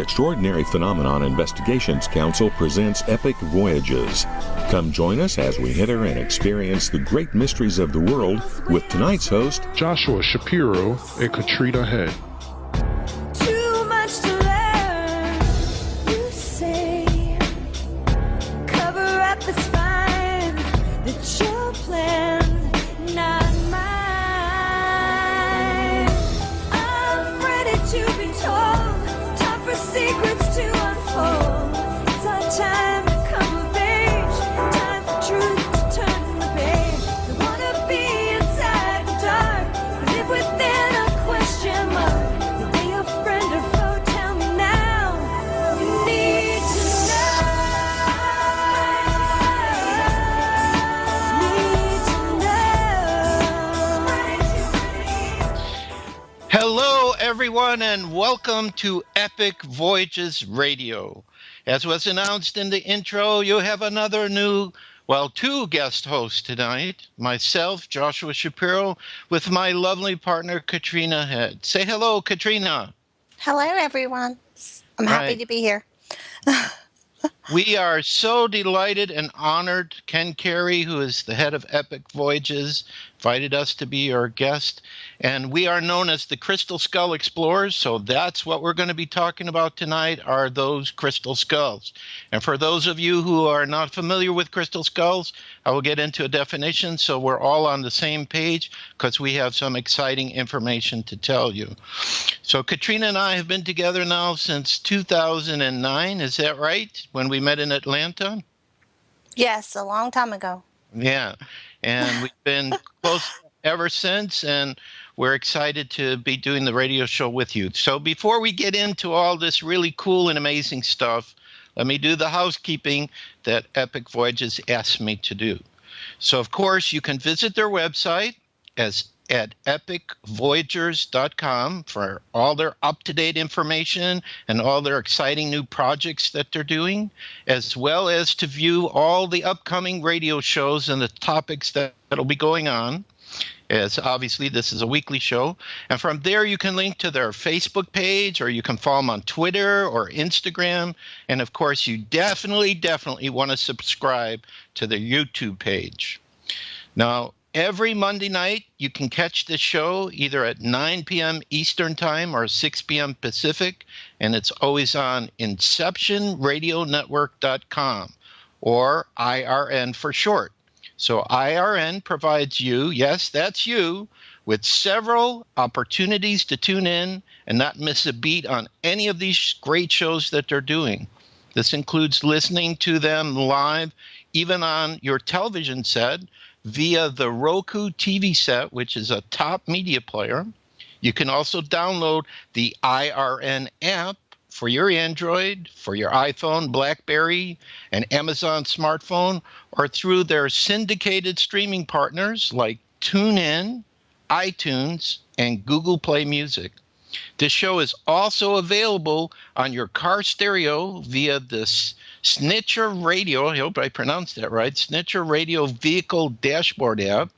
Extraordinary Phenomenon Investigations Council presents Epic Voyages. Come join us as we enter and experience the great mysteries of the world with tonight's host, Joshua Shapiro and Katrina Head. Too much to learn, you say. Cover up is fine, that's your plan, not mine. I'm ready to be told, time for secrets to unfold. It's our time to come of age, time for truth to turn the page. Don't wanna be inside the dark, live within a question mark. Are they a friend or foe? Tell me now. You need to know. Need to know. Hello, everyone, and welcome to Epic Voyages Radio. As was announced in the intro, you have two guest hosts tonight. Myself, Joshua Shapiro, with my lovely partner, Katrina Head. Say hello, Katrina. Hello, everyone. I'm happy Right. to be here. We are so delighted and honored. Ken Carey, who is the head of Epic Voyages, invited us to be our guest. And we are known as the Crystal Skull Explorers, so that's what we're going to be talking about tonight, are those crystal skulls. And for those of you who are not familiar with crystal skulls, I will get into a definition so we're all on the same page, because we have some exciting information to tell you. So Katrina and I have been together now since 2009, is that right? When we met in Atlanta? Yes, a long time ago. Yeah, and we've been close ever since, and we're excited to be doing the radio show with you. So before we get into all this really cool and amazing stuff, let me do the housekeeping that Epic Voyages asked me to do. So, of course, you can visit their website at epicvoyagers.com for all their up-to-date information and all their exciting new projects that they're doing, as well as to view all the upcoming radio shows and the topics that'll be going on, as obviously this is a weekly show. And from there, you can link to their Facebook page, or you can follow them on Twitter or Instagram. And, of course, you definitely want to subscribe to their YouTube page. Now, every Monday night, you can catch this show either at 9 p.m. Eastern Time or 6 p.m. Pacific, and it's always on InceptionRadioNetwork.com, or IRN for short. So IRN provides you, yes, that's you, with several opportunities to tune in and not miss a beat on any of these great shows that they're doing. This includes listening to them live, even on your television set, via the Roku TV set, which is a top media player. You can also download the IRN app for your Android, for your iPhone, BlackBerry, and Amazon smartphone, or through their syndicated streaming partners like TuneIn, iTunes, and Google Play Music. This show is also available on your car stereo via the Snitcher Radio, I hope I pronounced that right, Snitcher Radio Vehicle Dashboard app.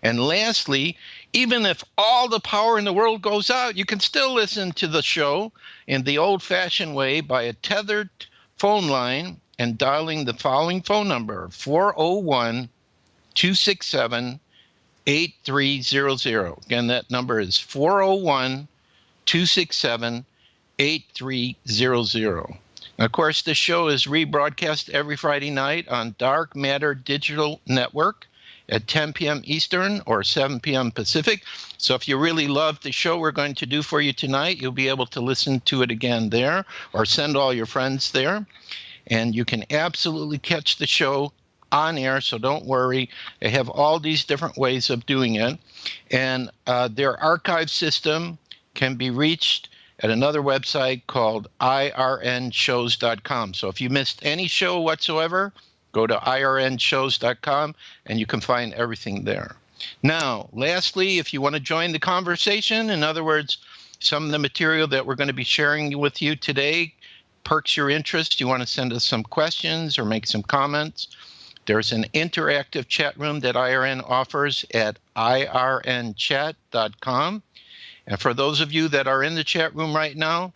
And lastly, even if all the power in the world goes out, you can still listen to the show in the old-fashioned way by a tethered phone line and dialing the following phone number, 401-267-8300. Again, that number is 401-267-8300. Of course, the show is rebroadcast every Friday night on Dark Matter Digital Network at 10 p.m. Eastern or 7 p.m. Pacific. So if you really love the show we're going to do for you tonight, you'll be able to listen to it again there, or send all your friends there. And you can absolutely catch the show on air, so don't worry. They have all these different ways of doing it. And their archive system can be reached at another website called irnshows.com. So if you missed any show whatsoever, go to irnshows.com and you can find everything there. Now, lastly, if you want to join the conversation, in other words, some of the material that we're going to be sharing with you today perks your interest, you want to send us some questions or make some comments, there's an interactive chat room that IRN offers at irnchat.com. And for those of you that are in the chat room right now,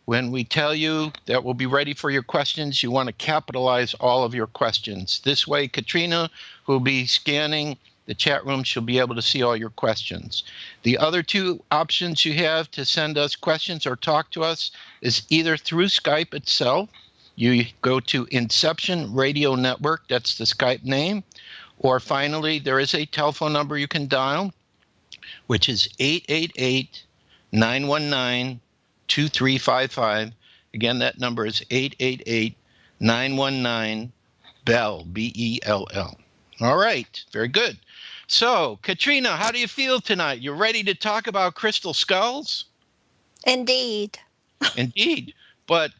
when we tell you that we'll be ready for your questions, you want to capitalize all of your questions. This way, Katrina, who will be scanning the chat room, she'll be able to see all your questions. The other two options you have to send us questions or talk to us is either through Skype itself. You go to Inception Radio Network, that's the Skype name. Or finally, there is a telephone number you can dial, which is 888-919-2355. Again, that number is 888-919-BELL, B-E-L-L. All right, very good. So, Katrina, how do you feel tonight? You ready to talk about crystal skulls? Indeed. Indeed. But,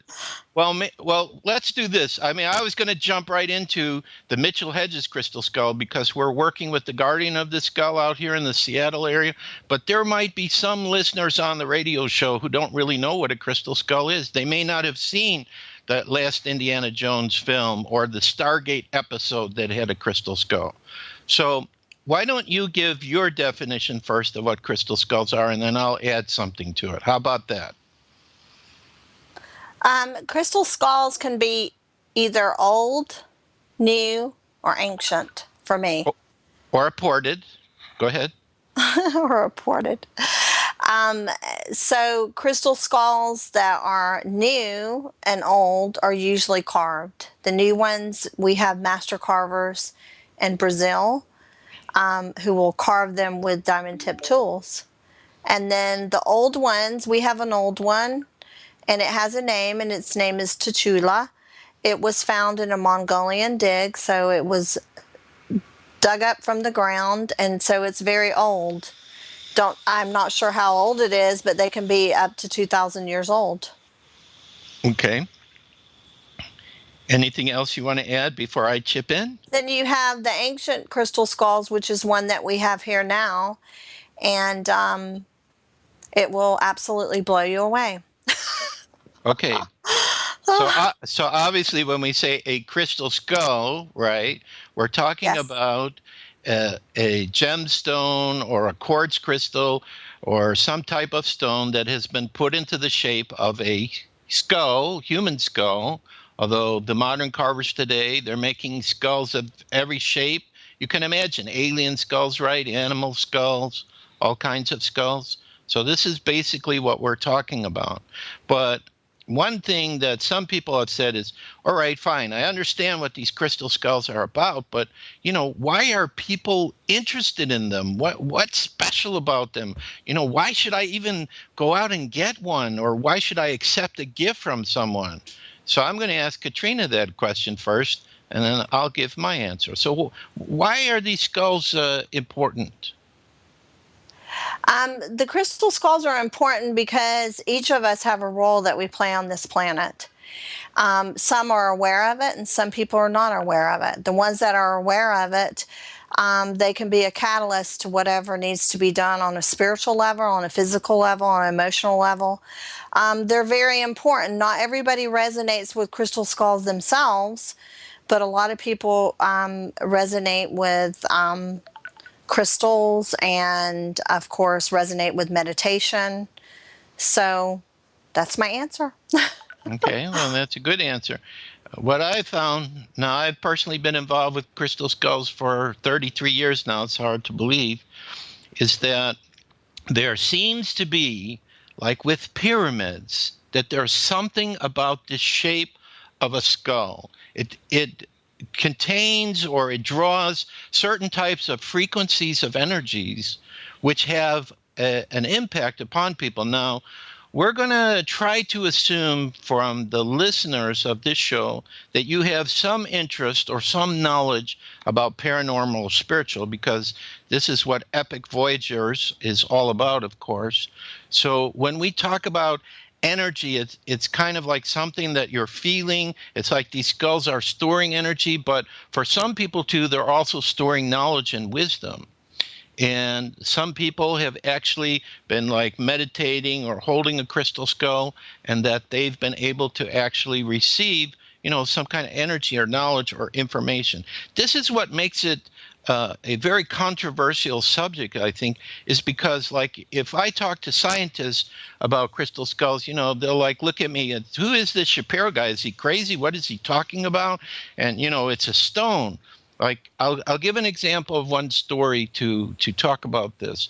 well, let's do this. I mean, I was going to jump right into the Mitchell Hedges crystal skull because we're working with the guardian of the skull out here in the Seattle area. But there might be some listeners on the radio show who don't really know what a crystal skull is. They may not have seen that last Indiana Jones film or the Stargate episode that had a crystal skull. So why don't you give your definition first of what crystal skulls are, and then I'll add something to it. How about that? Crystal skulls can be either old, new, or ancient for me. Or reported. Go ahead. Or reported. So crystal skulls that are new and old are usually carved. The new ones, we have master carvers in Brazil who will carve them with diamond tip tools. And then the old ones, we have an old one, and it has a name, and its name is Tchula. It was found in a Mongolian dig, so it was dug up from the ground, and so it's very old. I'm not sure how old it is, but they can be up to 2,000 years old. Okay. Anything else you want to add before I chip in? Then you have the ancient crystal skulls, which is one that we have here now, and it will absolutely blow you away. Okay. So obviously when we say a crystal skull, right, we're talking about a gemstone or a quartz crystal or some type of stone that has been put into the shape of a skull, human skull, although the modern carvers today, they're making skulls of every shape. You can imagine alien skulls, right? Animal skulls, all kinds of skulls. So this is basically what we're talking about. But one thing that some people have said is, all right, fine, I understand what these crystal skulls are about, but, why are people interested in them? What's special about them? Why should I even go out and get one? Or why should I accept a gift from someone? So I'm going to ask Katrina that question first, and then I'll give my answer. So why are these skulls important? The crystal skulls are important because each of us have a role that we play on this planet. Some are aware of it, and some people are not aware of it. The ones that are aware of it, they can be a catalyst to whatever needs to be done on a spiritual level, on a physical level, on an emotional level. They're very important. Not everybody resonates with crystal skulls themselves, but a lot of people resonate with crystals and, of course, resonate with meditation. So that's my answer. Okay, well, that's a good answer. What I found, now I've personally been involved with crystal skulls for 33 years now, it's hard to believe, is that there seems to be, like with pyramids, that there's something about the shape of a skull. It contains or it draws certain types of frequencies of energies which have an impact upon people. Now, we're going to try to assume from the listeners of this show that you have some interest or some knowledge about paranormal or spiritual, because this is what Epic Voyagers is all about, of course. So when we talk about energy, it's kind of like something that you're feeling. It's like these skulls are storing energy, but for some people too, they're also storing knowledge and wisdom. And some people have actually been like meditating or holding a crystal skull, and that they've been able to actually receive, some kind of energy or knowledge or information. This is what makes it a very controversial subject, I think, is because, like, if I talk to scientists about crystal skulls, they'll like look at me and, who is this Shapiro guy? Is he crazy? What is he talking about? And it's a stone. Like, I'll give an example of one story to talk about this.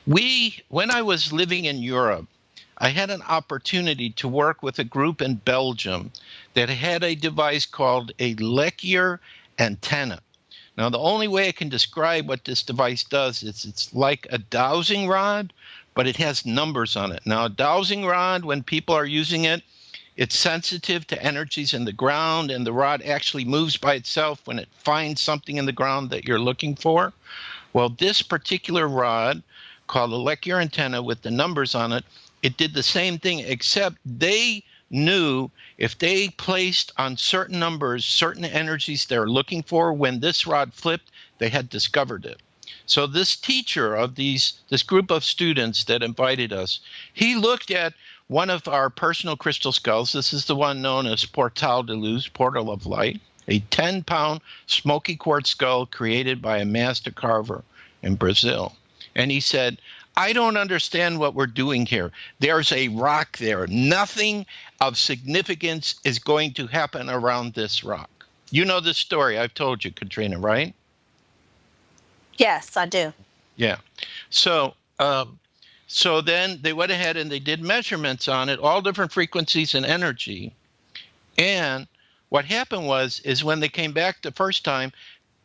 When I was living in Europe, I had an opportunity to work with a group in Belgium that had a device called a Lequier antenna. Now, the only way I can describe what this device does is it's like a dowsing rod, but it has numbers on it. Now, a dowsing rod, when people are using it, it's sensitive to energies in the ground, and the rod actually moves by itself when it finds something in the ground that you're looking for. Well, this particular rod, called a Lequier antenna with the numbers on it, it did the same thing, except they knew if they placed on certain numbers, certain energies they're looking for, when this rod flipped, they had discovered it. So this teacher of this group of students that invited us, he looked at one of our personal crystal skulls. This is the one known as Portal de Luz, Portal of Light, a 10-pound smoky quartz skull created by a master carver in Brazil. And he said, I don't understand what we're doing here. There's a rock there. Nothing of significance is going to happen around this rock. You know the story. I've told you, Katrina, right? Yes, I do. Yeah. So then they went ahead and they did measurements on it, all different frequencies and energy. And what happened is when they came back the first time,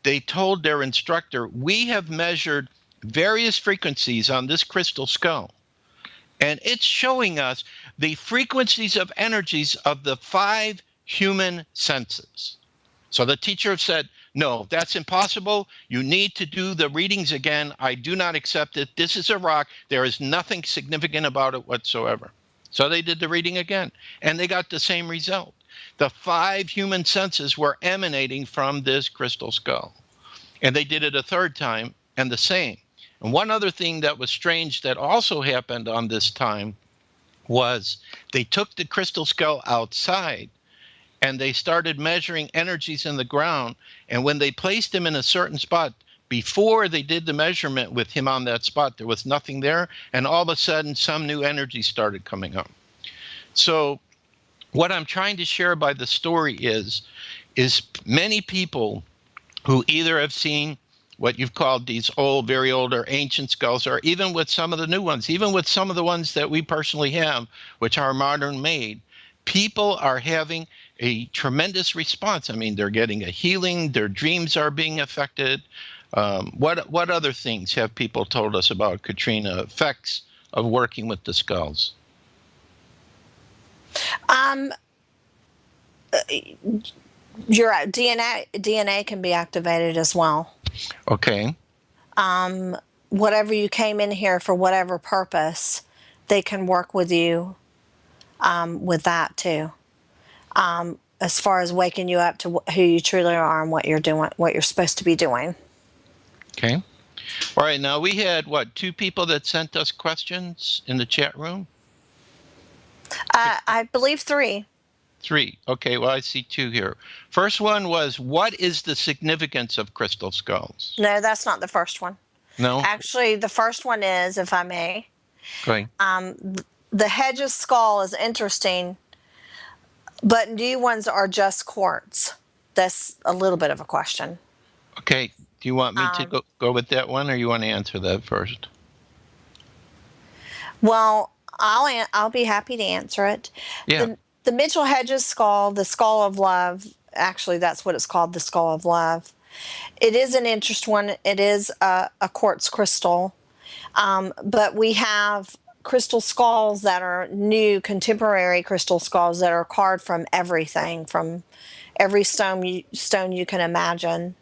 they told their instructor, we have measured various frequencies on this crystal skull, and it's showing us the frequencies of energies of the 5 human senses. So the teacher said, no, that's impossible. You need to do the readings again. I do not accept it. This is a rock. There is nothing significant about it whatsoever. So they did the reading again, and they got the same result. The 5 human senses were emanating from this crystal skull. And they did it a third time, and the same. And one other thing that was strange that also happened on this time was they took the crystal skull outside and they started measuring energies in the ground. And when they placed him in a certain spot, before they did the measurement with him on that spot, there was nothing there. And all of a sudden, some new energy started coming up. So what I'm trying to share by the story is many people who either have seen what you've called these old, very old or ancient skulls, or even with some of the new ones, even with some of the ones that we personally have, which are modern made, people are having a tremendous response. I mean, they're getting a healing, their dreams are being affected. What other things have people told us about, Katrina, effects of working with the skulls? You're right. DNA can be activated as well. Okay. Whatever you came in here for, whatever purpose, they can work with you with that too. As far as waking you up to who you truly are and what you're doing, what you're supposed to be doing. Okay. All right. Now we had 2 people that sent us questions in the chat room? I believe 3. 3. Okay. Well, I see 2 here. First one was, what is the significance of crystal skulls? No, that's not the first one. No? Actually, the first one is, if I may, Okay. the Hedges skull is interesting, but new ones are just quartz. That's a little bit of a question. Okay. Do you want me to go with that one, or you want to answer that first? Well, I'll be happy to answer it. Yeah. The Mitchell Hedges skull, the skull of love, actually that's what it's called, the skull of love. It is an interesting one. It is a quartz crystal. But we have crystal skulls that are new, contemporary crystal skulls that are carved from everything, from every stone you can imagine.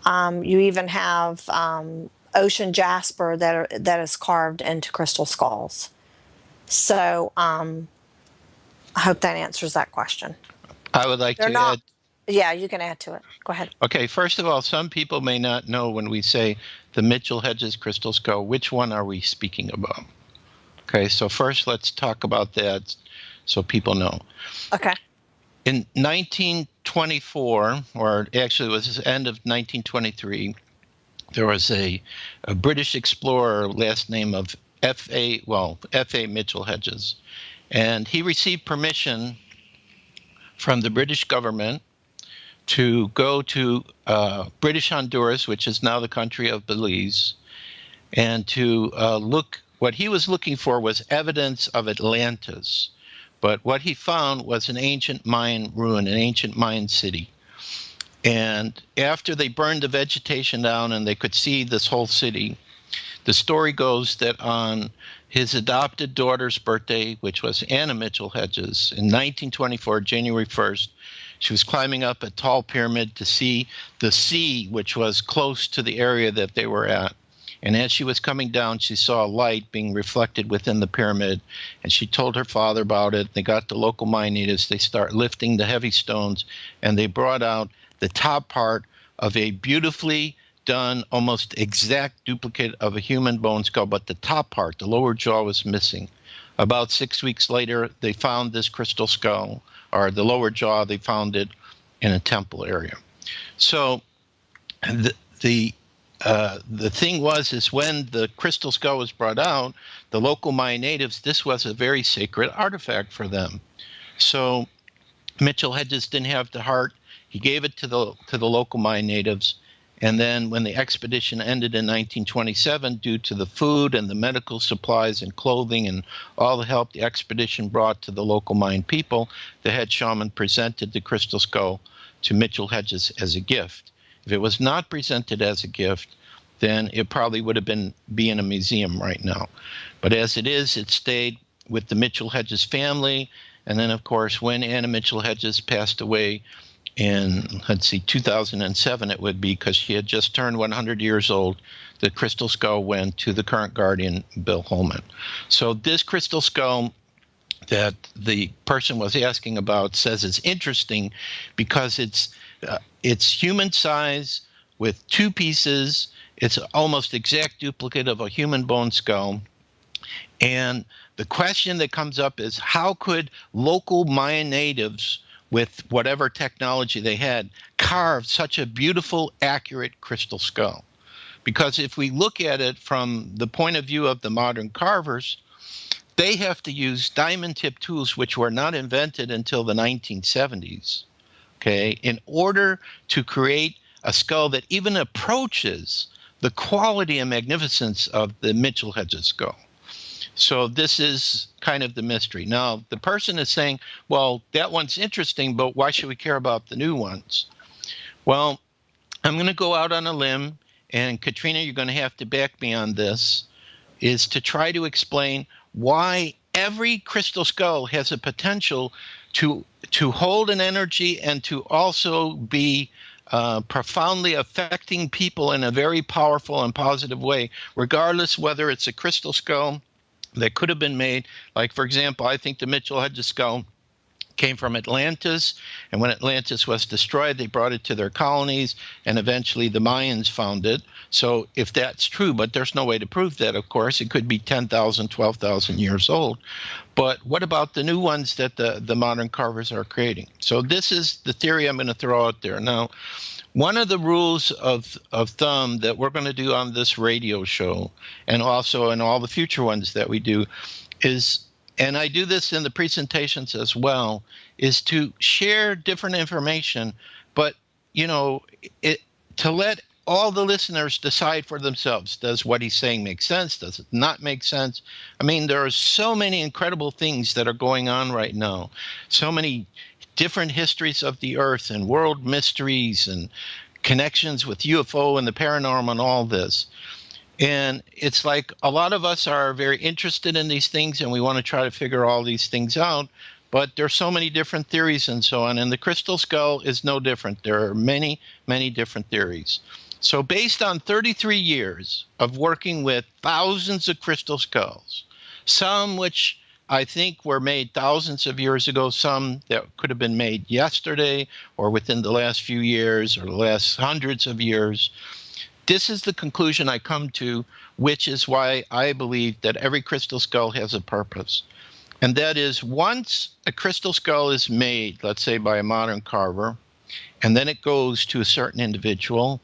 You even have ocean jasper that is carved into crystal skulls. So I hope that answers that question. I would like to add. Yeah, you can add to it. Go ahead. Okay, first of all, some people may not know when we say the Mitchell Hedges crystal skull, which one are we speaking about? Okay, so first let's talk about that so people know. Okay. In 1924, or actually it was the end of 1923, there was a British explorer, last name of F.A. Mitchell Hedges, and he received permission from the British government to go to British Honduras, which is now the country of Belize, and to look. What he was looking for was evidence of Atlantis, but what he found was an ancient Mayan ruin, an ancient Mayan city. And after they burned the vegetation down and they could see this whole city, the story goes that on his adopted daughter's birthday, which was Anna Mitchell Hedges, in 1924, January 1st, she was climbing up a tall pyramid to see the sea, which was close to the area that they were at. And as she was coming down, she saw a light being reflected within the pyramid, and she told her father about it. They got the local Mayan natives. They start lifting the heavy stones, and they brought out the top part of a beautifully done, almost exact duplicate of a human bone skull, but the top part, the lower jaw, was missing. About 6 weeks later, they found this crystal skull, or the lower jaw. They found it in a temple area. So the thing is when the crystal skull was brought out, the local Mayan natives, this was a very sacred artifact for them. So Mitchell Hedges didn't have the heart. He gave it to the local Mayan natives. And then when the expedition ended in 1927, due to the food and the medical supplies and clothing and all the help the expedition brought to the local Mayan people, the head shaman presented the crystal skull to Mitchell Hedges as a gift. If it was not presented as a gift, then it probably would have be in a museum right now. But as it is, it stayed with the Mitchell Hedges family. And then, of course, when Anna Mitchell Hedges passed away in, 2007 it would be, because she had just turned 100 years old, the crystal skull went to the current guardian, Bill Holman. So this crystal skull that the person was asking about says it's interesting because it's human size with two pieces. It's almost exact duplicate of a human bone skull. And the question that comes up is, how could local Mayan natives, with whatever technology they had, carve such a beautiful, accurate crystal skull? Because if we look at it from the point of view of the modern carvers, they have to use diamond tip tools, which were not invented until the 1970s, okay, in order to create a skull that even approaches the quality and magnificence of the Mitchell Hedges skull. So this is kind of the mystery. Now, the person is saying, well, that one's interesting, but why should we care about the new ones? Well, I'm going to go out on a limb, and Katrina, you're going to have to back me on this, is to try to explain why every crystal skull has a potential to hold an energy and to also be profoundly affecting people in a very powerful and positive way, regardless whether it's a crystal skull that could have been made. Like, for example, I think the Mitchell Hedges skull came from Atlantis, and when Atlantis was destroyed, they brought it to their colonies, and eventually the Mayans found it. So if that's true, but there's no way to prove that, of course, it could be 10,000, 12,000 years old. But what about the new ones that the modern carvers are creating? So this is the theory I'm going to throw out there. Now, one of the rules of thumb that we're going to do on this radio show, and also in all the future ones that we do, is, and I do this in the presentations as well, is to share different information, but, to let all the listeners decide for themselves. Does what he's saying make sense? Does it not make sense? I mean, there are so many incredible things that are going on right now. So many different histories of the earth and world mysteries and connections with UFO and the paranormal and all this. And it's like a lot of us are very interested in these things, and we want to try to figure all these things out. But there's so many different theories and so on. And the crystal skull is no different. There are many, many different theories. So based on 33 years of working with thousands of crystal skulls, some which I think were made thousands of years ago, some that could have been made yesterday or within the last few years or the last hundreds of years, this is the conclusion I come to, which is why I believe that every crystal skull has a purpose. And that is, once a crystal skull is made, let's say by a modern carver, and then it goes to a certain individual,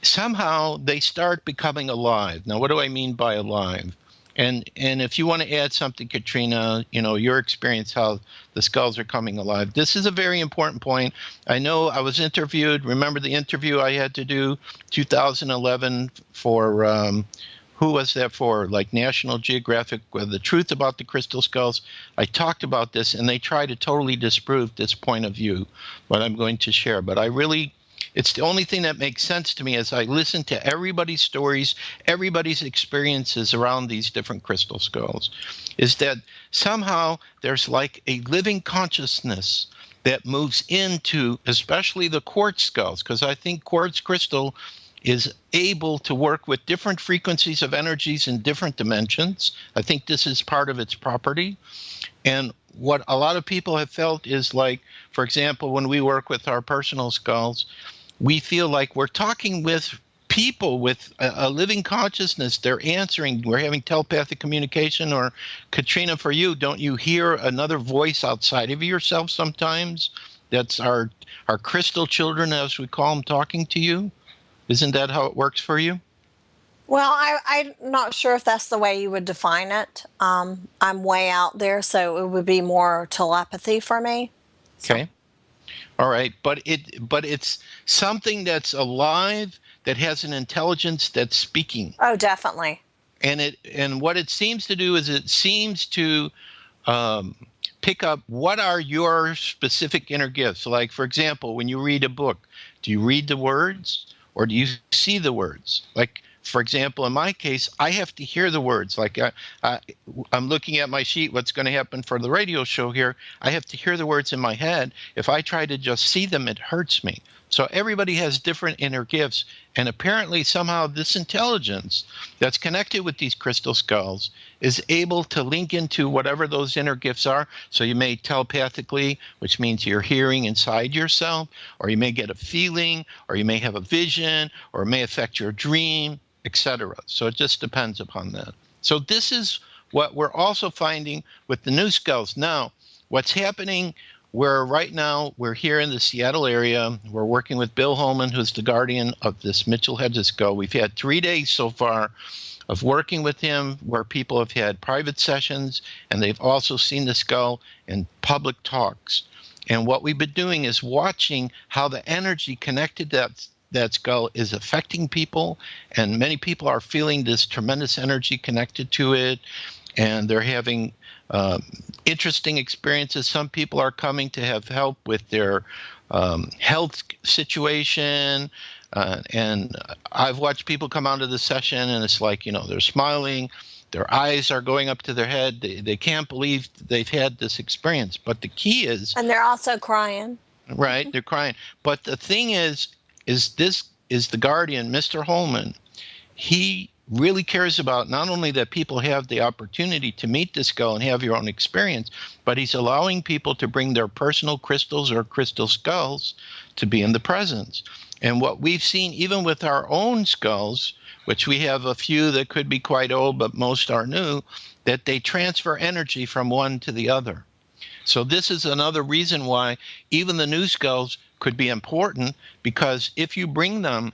somehow they start becoming alive. Now, what do I mean by alive? And if you want to add something, Katrina, your experience, how the skulls are coming alive. This is a very important point. I know I was interviewed. Remember the interview I had to do 2011 for, who was that for? Like National Geographic, The Truth About the Crystal Skulls. I talked about this, and they try to totally disprove this point of view, what I'm going to share. But it's the only thing that makes sense to me as I listen to everybody's stories, everybody's experiences around these different crystal skulls, is that somehow there's like a living consciousness that moves into, especially the quartz skulls, because I think quartz crystal is able to work with different frequencies of energies in different dimensions. I think this is part of its property. And what a lot of people have felt is like, for example, when we work with our personal skulls, we feel like we're talking with people with a living consciousness. They're answering. We're having telepathic communication. Or, Katrina, for you, don't you hear another voice outside of yourself sometimes? That's our crystal children, as we call them, talking to you. Isn't that how it works for you? Well, I'm not sure if that's the way you would define it. I'm way out there, so it would be more telepathy for me. Okay. All right, but it's something that's alive, that has an intelligence, that's speaking. Oh, definitely. And what it seems to do is it seems to pick up what are your specific inner gifts. Like, for example, when you read a book, do you read the words or do you see the words? Like, for example, in my case, I have to hear the words. Like I'm looking at my sheet, what's going to happen for the radio show here. I have to hear the words in my head. If I try to just see them, it hurts me. So everybody has different inner gifts. And apparently somehow this intelligence that's connected with these crystal skulls is able to link into whatever those inner gifts are. So you may telepathically, which means you're hearing inside yourself, or you may get a feeling, or you may have a vision, or it may affect your dream, etc. So it just depends upon that. So this is what we're also finding with the new skulls. Now, what's happening, right now we're here in the Seattle area. We're working with Bill Holman, who's the guardian of this Mitchell Hedges skull. We've had 3 days so far of working with him where people have had private sessions, and they've also seen the skull in public talks. And what we've been doing is watching how the energy connected to that skull is affecting people, and many people are feeling this tremendous energy connected to it, and they're having interesting experiences. Some people are coming to have help with their health situation, and I've watched people come out of the session, and it's like, they're smiling, their eyes are going up to their head, they can't believe they've had this experience. But the key is... And they're also crying. Right, they're crying. But the thing is the guardian, Mr. Holman, he really cares about not only that people have the opportunity to meet the skull and have your own experience, but he's allowing people to bring their personal crystals or crystal skulls to be in the presence. And what we've seen, even with our own skulls, which we have a few that could be quite old, but most are new, that they transfer energy from one to the other. So this is another reason why even the new skulls could be important, because if you bring them,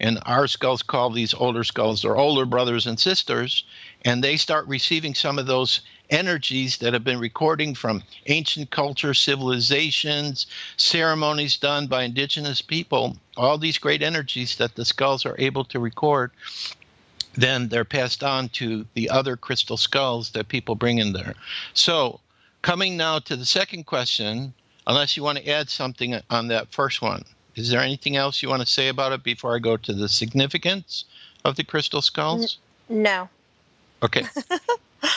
and our skulls call these older skulls, they're older brothers and sisters, and they start receiving some of those energies that have been recording from ancient cultures, civilizations, ceremonies done by indigenous people, all these great energies that the skulls are able to record, then they're passed on to the other crystal skulls that people bring in there. So coming now to the second question, unless you want to add something on that first one, is there anything else you want to say about it before I go to the significance of the crystal skulls? No. Okay.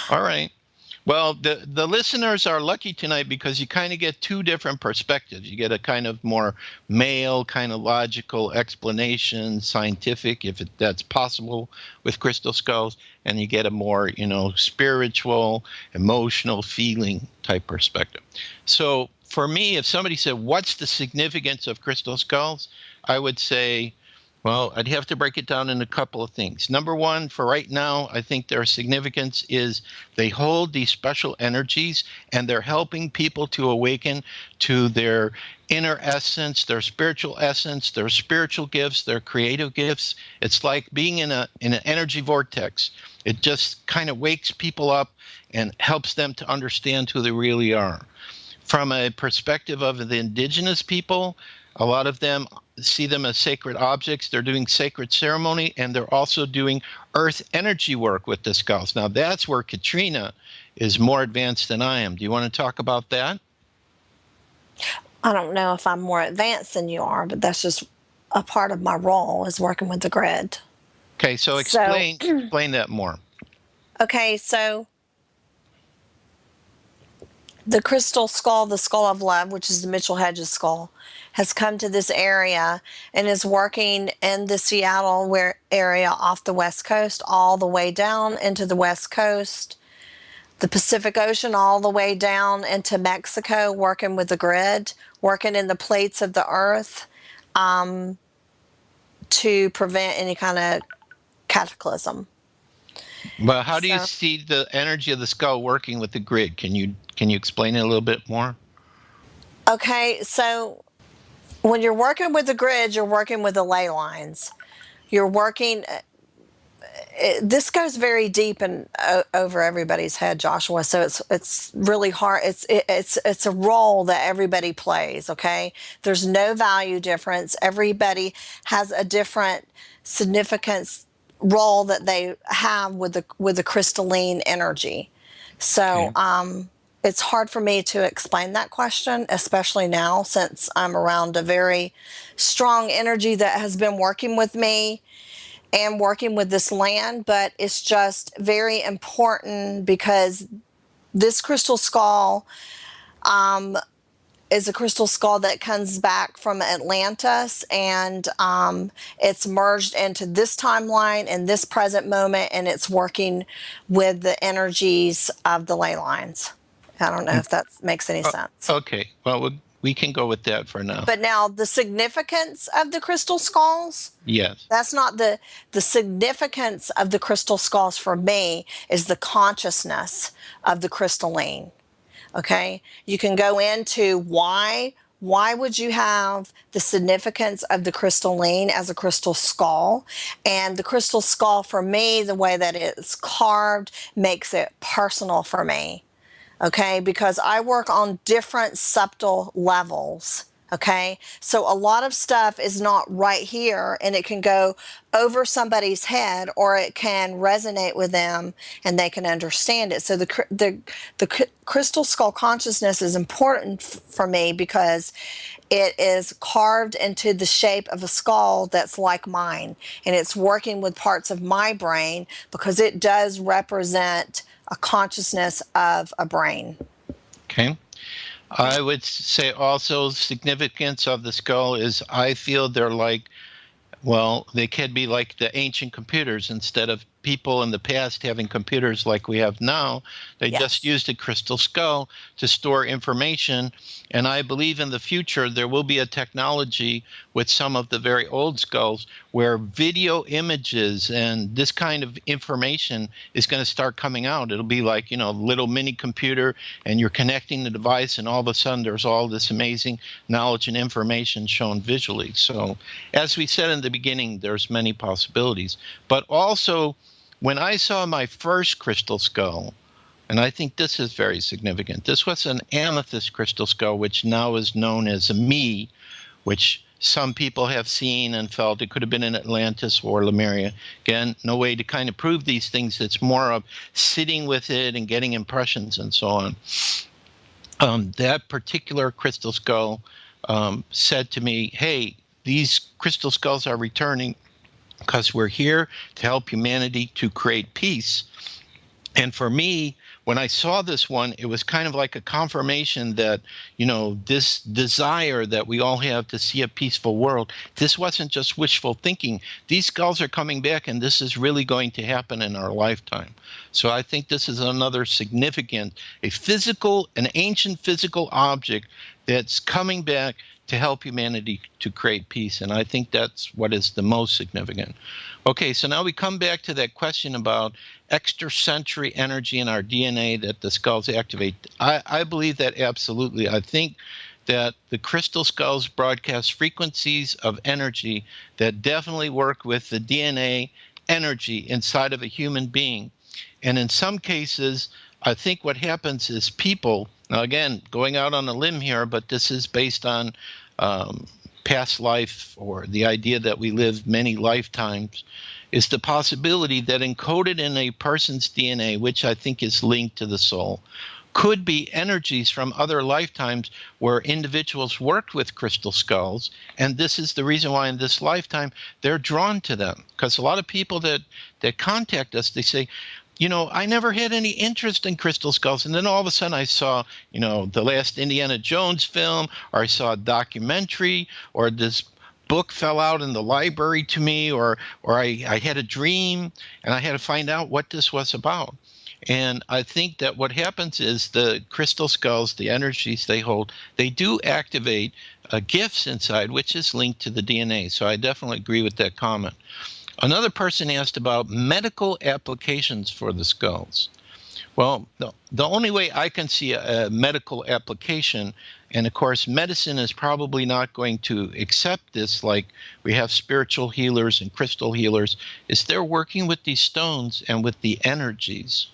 All right. Well, the listeners are lucky tonight because you kind of get two different perspectives. You get a kind of more male, kind of logical explanation, scientific, if that's possible with crystal skulls, and you get a more, spiritual, emotional, feeling type perspective. So for me, if somebody said, what's the significance of crystal skulls? I would say Well, I'd have to break it down in a couple of things. Number one, for right now, I think their significance is they hold these special energies and they're helping people to awaken to their inner essence, their spiritual essence, their spiritual gifts, their creative gifts. It's like being in an energy vortex. It just kind of wakes people up and helps them to understand who they really are. From a perspective of the indigenous people, a lot of them see them as sacred objects. They're doing sacred ceremony, and they're also doing earth energy work with the skulls. Now, that's where Katrina is more advanced than I am. Do you want to talk about that? I don't know if I'm more advanced than you are, but that's just a part of my role is working with the grid. Okay, so So, explain that more. okay, so the crystal skull, the skull of love, which is the Mitchell Hedges skull, has come to this area and is working in the Seattle area off the West Coast, all the way down into the West Coast, the Pacific Ocean, all the way down into Mexico, working with the grid, working in the plates of the earth to prevent any kind of cataclysm. But how do you So, see the energy of the skull working with the grid? Can you explain it a little bit more? okay, so when you're working with the grid, you're working with the ley lines. You're working. This goes very deep and over everybody's head, Joshua. So it's really hard. It's a role that everybody plays. Okay, there's no value difference. Everybody has a different significance role that they have with the crystalline energy. So Okay. it's hard for me to explain that question, especially now since I'm around a very strong energy that has been working with me and working with this land. But it's just very important because this crystal skull is a crystal skull that comes back from Atlantis, and it's merged into this timeline and this present moment, and it's working with the energies of the ley lines. I don't know if that makes any sense. Okay. Well, we can go with that for now. But now the significance of the crystal skulls, Yes. that's not the significance of the crystal skulls for me is the consciousness of the crystalline. Okay, you can go into why would you have the significance of the crystalline as a crystal skull, and the crystal skull for me, the way that it's carved makes it personal for me. Okay, because I work on different subtle levels. Okay, so a lot of stuff is not right here, and it can go over somebody's head, or it can resonate with them, and they can understand it. So the crystal skull consciousness is important for me because it is carved into the shape of a skull that's like mine, and it's working with parts of my brain because it does represent a consciousness of a brain. Okay. I would say also significance of the skull is I feel they're like, well, they could be like the ancient computers. Instead of people in the past having computers like we have now, they just Yes. used a crystal skull to store information. And I believe in the future there will be a technology with some of the very old skulls where video images and this kind of information is going to start coming out. It'll be like, little mini computer, and you're connecting the device, and all of a sudden there's all this amazing knowledge and information shown visually. So as we said in the beginning, there's many possibilities. But also, when I saw my first crystal skull, and I think this is very significant, this was an amethyst crystal skull, which now is known as a me, which some people have seen and felt it could have been in Atlantis or Lemuria. Again, no way to kind of prove these things. It's more of sitting with it and getting impressions and so on. That particular crystal skull said to me, hey, these crystal skulls are returning because we're here to help humanity to create peace. And for me, when I saw this one, it was kind of like a confirmation that, this desire that we all have to see a peaceful world, this wasn't just wishful thinking. These skulls are coming back, and this is really going to happen in our lifetime. So I think this is another significant, an ancient physical object that's coming back to help humanity to create peace. And I think that's what is the most significant. Okay, so now we come back to that question about extrasensory energy in our DNA that the skulls activate. I believe that absolutely. I think that the crystal skulls broadcast frequencies of energy that definitely work with the DNA energy inside of a human being. And in some cases, I think what happens is people, now again, going out on a limb here, but this is based on past life or the idea that we live many lifetimes, is the possibility that encoded in a person's DNA, which I think is linked to the soul, could be energies from other lifetimes where individuals worked with crystal skulls. And this is the reason why in this lifetime they're drawn to them. Because a lot of people that contact us, they say, you know, I never had any interest in crystal skulls. And then all of a sudden I saw, you know, the last Indiana Jones film, or I saw a documentary, or this book fell out in the library to me, or I had a dream and I had to find out what this was about. And I think that what happens is the crystal skulls, the energies they hold, they do activate gifts inside, which is linked to the DNA. So I definitely agree with that comment. Another person asked about medical applications for the skulls. Well, the only way I can see a medical application, and of course medicine is probably not going to accept this like we have spiritual healers and crystal healers, is they're working with these stones and with the energies.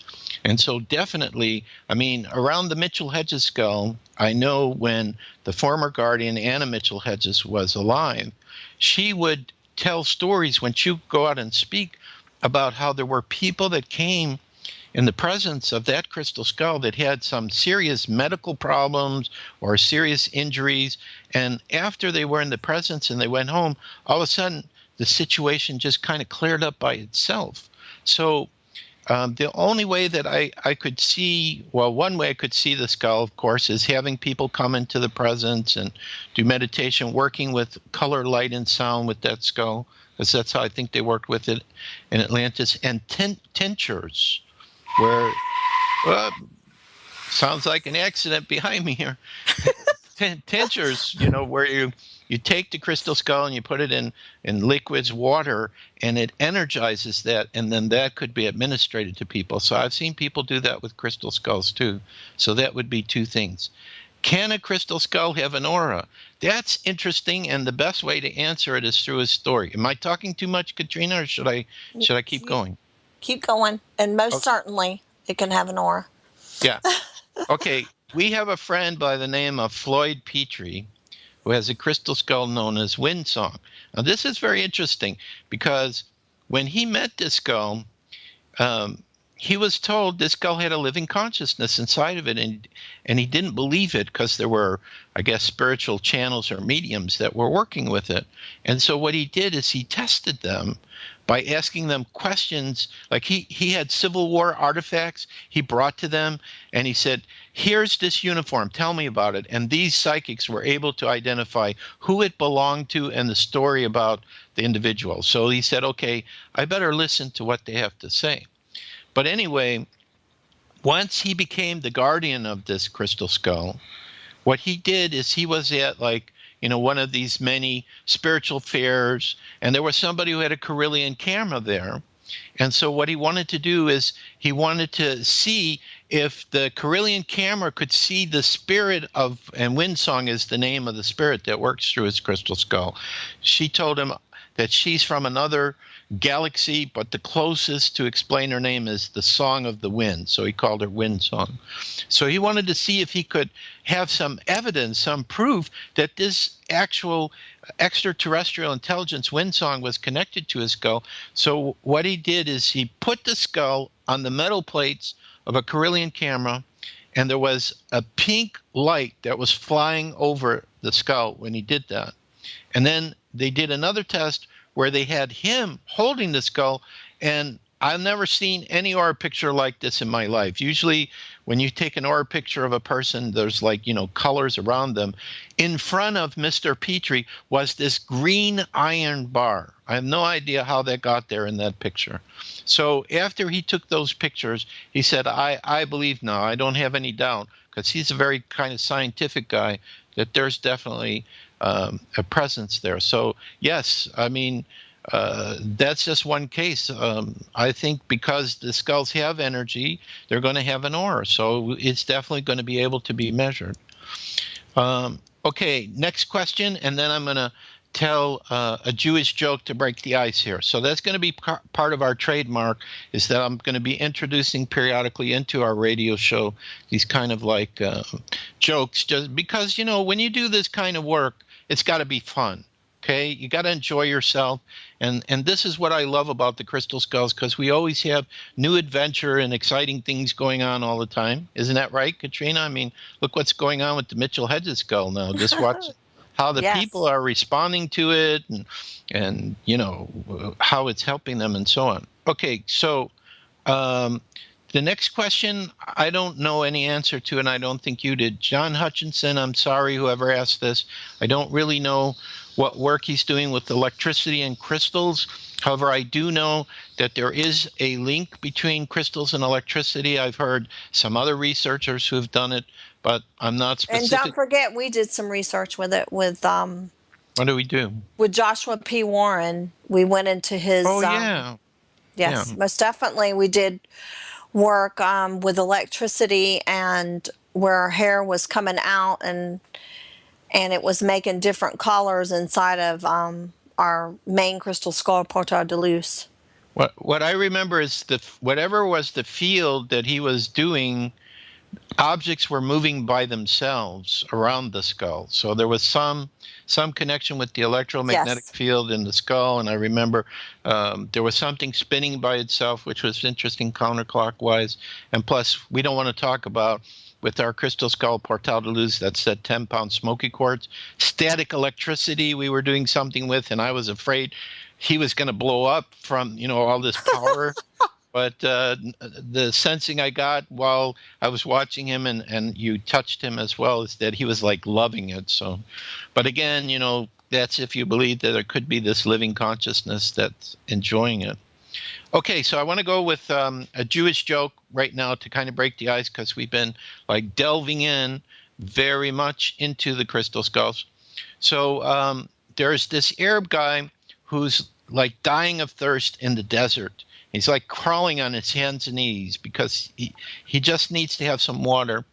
And so definitely, I mean, around the Mitchell Hedges skull, I know when the former guardian, Anna Mitchell Hedges, was alive, she would tell stories when she would go out and speak about how there were people that came in the presence of that crystal skull that had some serious medical problems or serious injuries. And after they were in the presence and they went home, all of a sudden the situation just kind of cleared up by itself. So the only way that I could see, well, one way I could see the skull, of course, is having people come into the presence and do meditation, working with color, light, and sound with that skull, because that's how I think they worked with it in Atlantis, and tinctures, where, sounds like an accident behind me here. Tinctures, you know, where you take the crystal skull and you put it in liquids, water, and it energizes that, and then that could be administered to people. So I've seen people do that with crystal skulls too. So that would be two things. Can a crystal skull have an aura? That's interesting, and the best way to answer it is through a story. Am I talking too much, Katrina, or should I keep going? Keep going, and most certainly it can have an aura. Yeah. Okay. We have a friend by the name of Floyd Petrie who has a crystal skull known as Windsong. Now, this is very interesting because when he met this skull, he was told this skull had a living consciousness inside of it, and he didn't believe it because there were, I guess, spiritual channels or mediums that were working with it. And so what he did is he tested them by asking them questions. Like he had Civil War artifacts he brought to them, and he said, here's this uniform, tell me about it. And these psychics were able to identify who it belonged to and the story about the individual. So he said, okay, I better listen to what they have to say. But anyway, once he became the guardian of this crystal skull, what he did is he was at one of these many spiritual fairs, and there was somebody who had a Carillion camera there. And so what he wanted to do is he wanted to see if the Carillion camera could see the spirit of, and Windsong is the name of the spirit that works through his crystal skull. She told him that she's from another galaxy, but the closest to explain her name is the Song of the Wind. So he called her Windsong. So he wanted to see if he could have some evidence, some proof that this actual extraterrestrial intelligence, Windsong, was connected to his skull. So what he did is he put the skull on the metal plates of a Carillion camera, and there was a pink light that was flying over the skull when he did that. And then they did another test where they had him holding the skull, and I've never seen any aura picture like this in my life. Usually when you take an aura picture of a person, there's colors around them. In front of Mr. Petrie was this green iron bar. I have no idea how that got there in that picture. So after he took those pictures, he said, I believe now, I don't have any doubt, because he's a very kind of scientific guy, that there's definitely a presence there. So yes, I mean, that's just one case. I think because the skulls have energy, they're going to have an aura. So it's definitely going to be able to be measured. Okay, next question, and then I'm going to tell a Jewish joke to break the ice here. So that's going to be part of our trademark, is that I'm going to be introducing periodically into our radio show these kind of like jokes, just because, you know, when you do this kind of work, it's got to be fun. Okay, you got to enjoy yourself, and this is what I love about the Crystal Skulls, because we always have new adventure and exciting things going on all the time. Isn't that right, Katrina? I mean, look what's going on with the Mitchell Hedges skull now. Just watch how the Yes. people are responding to it, and you know how it's helping them, and so on. Okay, so the next question, I don't know any answer to, and I don't think you did. John Hutchinson, I'm sorry, whoever asked this. I don't really know what work he's doing with electricity and crystals. However, I do know that there is a link between crystals and electricity. I've heard some other researchers who have done it, but I'm not And specific. don't forget, we did some research with it What do we do? with Joshua P. Warren. We went into his. Oh, yeah. Yes, Yeah. most definitely. We did work with electricity and where our hair was coming out, and it was making different colors inside of our main crystal skull, Porta de Luz. What I remember is whatever was the field that he was doing, objects were moving by themselves around the skull. So there was some connection with the electromagnetic Yes. field in the skull, and I remember there was something spinning by itself, which was interesting counterclockwise. And plus, we don't want to talk about, with our crystal skull Portal de Luz, that's that 10-pound smoky quartz, static electricity we were doing something with, and I was afraid he was going to blow up from, you know, all this power. But the sensing I got while I was watching him, and you touched him as well, is that he was like loving it. So, but again, you know, that's if you believe that there could be this living consciousness that's enjoying it. Okay, so I want to go with a Jewish joke right now to kind of break the ice, because we've been like delving in very much into the crystal skulls. So there's this Arab guy who's like dying of thirst in the desert. He's like crawling on his hands and knees because he just needs to have some water.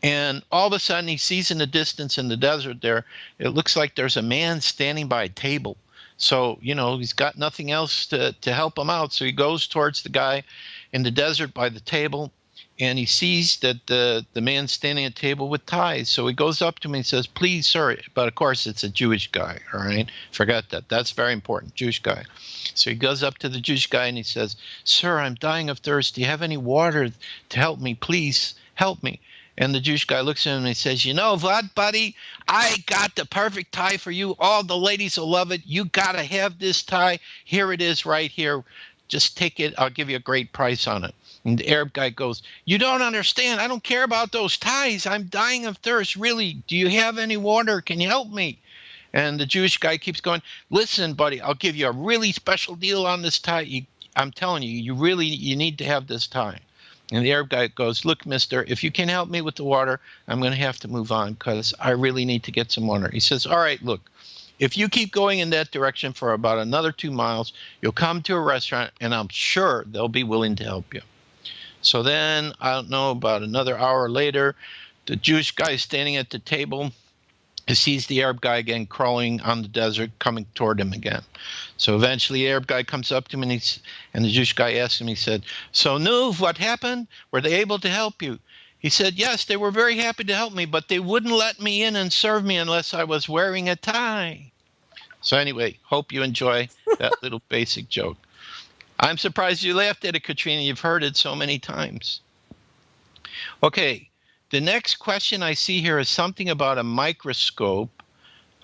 And all of a sudden he sees in the distance in the desert there, it looks like there's a man standing by a table. So, you know, he's got nothing else to help him out. So he goes towards the guy in the desert by the table, and he sees that the man's standing at a table with ties. So he goes up to him and he says, "Please, sir," but of course it's a Jewish guy, all right? Forget that. That's very important, Jewish guy. So he goes up to the Jewish guy and he says, "Sir, I'm dying of thirst. Do you have any water to help me? Please help me." And the Jewish guy looks at him and he says, "You know what, buddy? I got the perfect tie for you. All the ladies will love it. You got to have this tie. Here it is right here. Just take it. I'll give you a great price on it." And the Arab guy goes, "You don't understand. I don't care about those ties. I'm dying of thirst. Really. Do you have any water? Can you help me?" And the Jewish guy keeps going, "Listen, buddy, I'll give you a really special deal on this tie. I'm telling you, you need to have this tie." And the Arab guy goes, "Look, mister, if you can help me with the water, I'm going to have to move on because I really need to get some water." He says, "All right, look, if you keep going in that direction for about another 2 miles, you'll come to a restaurant, and I'm sure they'll be willing to help you." So then, I don't know, about another hour later, the Jewish guy is standing at the table. He sees the Arab guy again crawling on the desert, coming toward him again. So eventually the Arab guy comes up to him, and the Jewish guy asks him, he said, "So, Nuv, what happened? Were they able to help you?" He said, "Yes, they were very happy to help me, but they wouldn't let me in and serve me unless I was wearing a tie." So anyway, hope you enjoy that little basic joke. I'm surprised you laughed at it, Katrina. You've heard it so many times. Okay. The next question I see here is something about a microscope